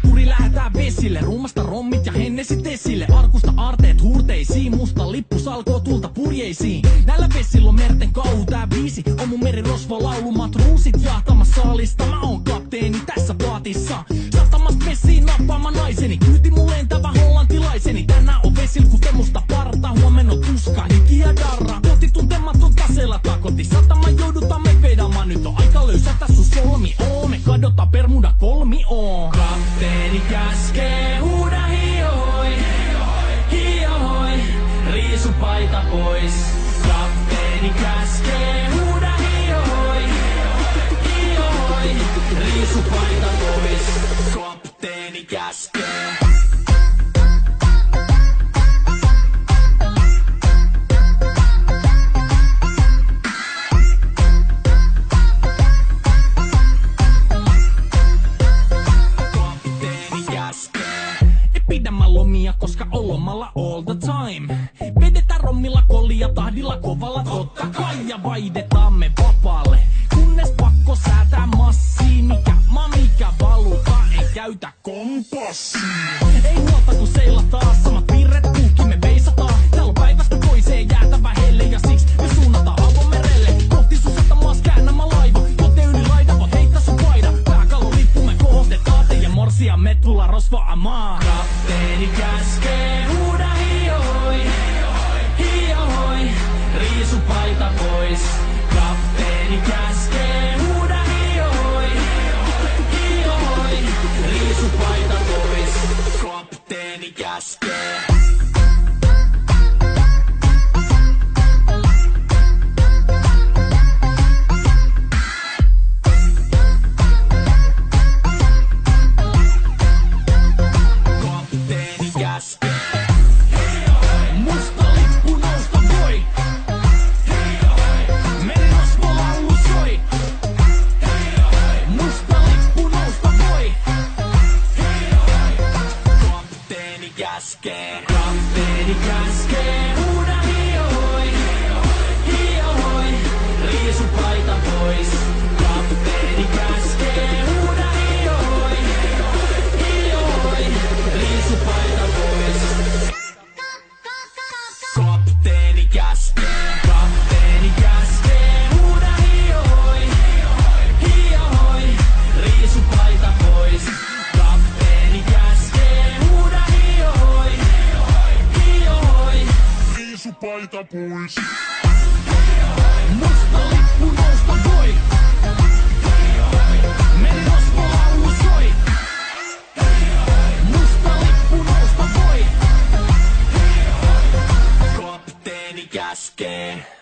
Ankkuri lähetään vesille, ruumasta rommit ja hennesit esille. Arkusta aarteet huurteisiin, musta lippu salkoo tulta purjeisiin. Näillä vesillä on merten kauhu, tää biisi on mun merirosvo laulu. Matruusit jahtamassa saalista, mä oon kapteeni tässä paatissa. Satamasta messiin nappaamaan naiseni, kyyti mun lentävä hollantilaiseni. Tänään on vesil kuten musta parta, huomenna on tuska, hiki ja darra. Koti tuntematon taseella takoti, satama joudutaan me vedamaan. Nyt on aika löysätä sun solmioon, me kadotaan Bermuda kolmioon. Kapteeni käskee, huuda hiohoi, hiohoi, riisu paita pois. Kapteeni käskee, huuda hiohoi, hiohoi, riisu paita pois. Kapteeni käskee. Pidämään lomia, koska on lomalla all the time. Vedetään rommilla kolia, tahdilla kovalla totta kai. Ja vaihdetaan me vapaalle, kunnes pakko säätää massiin. Mikä valuta, ei käytä kompassia. Ei huolta kun seilataan, samat piirret puhki me veisataan. Täällä on päivästä toiseen jäätävä helle ja siksi me suunnataan avomerelle. Kohti sun satamaas käännämä laiva, joten yli laidan voit heittää sun paida. Pääkallon lippu me kohostetaan, teidän morsia me tulla rosvaamaan. Kapteeni käskee, huuda hiohoi, hiohoi, riisu paita pois. Kapteeni käskee, huuda hiohoi, hiohoi, riisu paita pois. Kapteeni käskee. Musta lippu nousta voi. Merirosvo laulu soi. Musta lippu nousta voi. Kapteeni käskee. Kapteeni käskee. Huuda hiohoi, hiohoi, riisu paita pois. Kapteeni käskee. Huuda hiohoi, hiohoi, riisu paita pois. Kapteeni käskee. Kapteeni käskee. Huuda hiohoi, hiohoi, riisu paita pois. Kapteeni käskee. Huuda hiohoi, hiohoi, riisu paita pois. Musta lippu nousta voi. Merirosvo laulu soi. Musta lippu nousta voi. Kapteeni käskee.